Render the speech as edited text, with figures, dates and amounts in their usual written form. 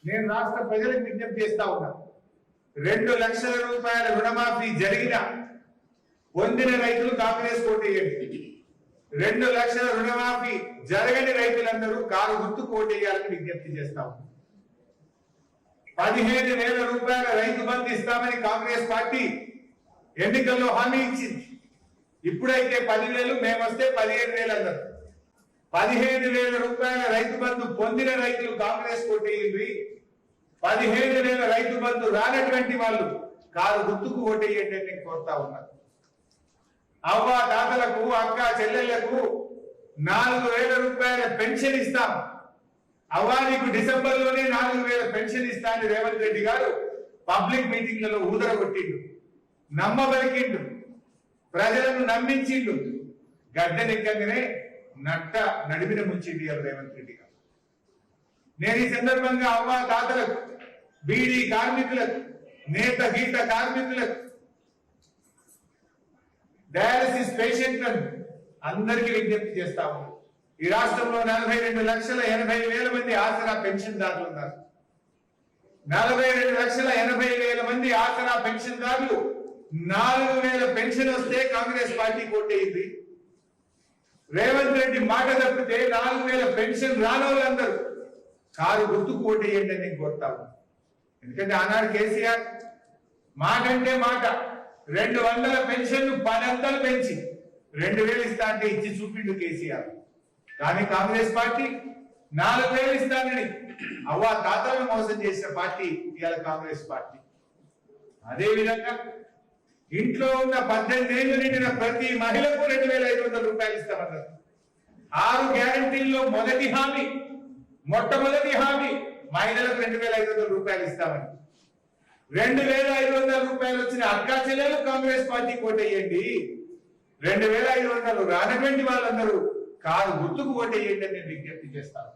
నేను రాష్ట్ర ప్రజలకు విజ్ఞప్తి చేస్తా ఉన్నా, 2 లక్షల రూపాయల రుణమాఫీ జరిగిన పొందిన రైతులు కాంగ్రెస్ కోటేయండి. 2 లక్షల రుణమాఫీ జరగని రైతులందరూ కారు గుర్తు కోటేయాలని విజ్ఞప్తి చేస్తా ఉన్నా. 15,000 రూపాయల రైతు బంధు ఇస్తామని కాంగ్రెస్ పార్టీ ఎన్నికల్లో హామీ ఇచ్చింది. ఇప్పుడైతే 10,000, మేమొస్తే 15,000 అన్నారు. 15,000 రూపాయల రైతు బంధు పొందిన రైతులు కాంగ్రెస్ కోటేయండి. 15,000 రైతు బంధు రానటువంటి వాళ్ళు కారు గుర్తుకు ఓటేయండి అని కోరుతా ఉన్నారు. అవ్వ తాతలకు, అక్క చెల్లెళ్లకు 4,000 రూపాయల పెన్షన్ ఇస్తాం. అవ్వా నీకు డిసెంబర్లోనే 4,000 పెన్షన్ ఇస్తా అని రేవంత్ రెడ్డి గారు పబ్లిక్ మీటింగ్లలో ఊదరగొట్టిండు, నమ్మబలికిండు, ప్రజలను నమ్మించిండు. గడ్డనెక్కగానే నట్ట నడిమిన ముంచింది రేవంత్ రెడ్డి గారు. నేను ఈ సందర్భంగా అవ్వ తాతలకు, బీడీ కార్మికులకు, నేత గీత కార్మికులకు, డయాలసిస్ పేషెంట్లను అందరికీ విజ్ఞప్తి చేస్తాము. ఈ రాష్ట్రంలో 42,80,000 మంది ఆసరా పెన్షన్దారులు ఉన్నారు. 42,80,000 మంది ఆసరా పెన్షన్దారులు 4,000 పెన్షన్ వస్తే కాంగ్రెస్ పార్టీ కోటేయింది. రేవంత్ రెడ్డి మాట తప్పితే 4,000 పెన్షన్ రానోళ్ళందరూ కారు గుర్తుకు ఓటేయండి అని నేను కోరుతాను. ఎందుకంటే ఆనాడు కేసీఆర్ మాట అంటే మాట 200 పెన్షన్ 10 పెంచి 2,000 ఇస్తా అంటే ఇచ్చి చూపిండు కేసీఆర్. కానీ కాంగ్రెస్ పార్టీ 4,000 ఇస్తానని అవ్వ తాతలను మోసం చేసిన పార్టీ ఇవాళ కాంగ్రెస్ పార్టీ. అదే విధంగా ఇంట్లో ఉన్న 18 ఏళ్లు నిండిన ప్రతి మహిళకు 2,500 రూపాయలు ఇస్తామన్నారు. 6 గ్యారంటీల్లో మొట్టమొదటి హామీ మహిళలకు 2,500 రూపాయలు ఇస్తామని. 2,500 రూపాయలు వచ్చిన అక్కా చెల్లెలు కాంగ్రెస్ పార్టీ కోటేయండి. 2,500 రానటువంటి వాళ్ళందరూ కారు గుర్తుకు ఓటేయండి అని నేను విజ్ఞప్తి చేస్తాను.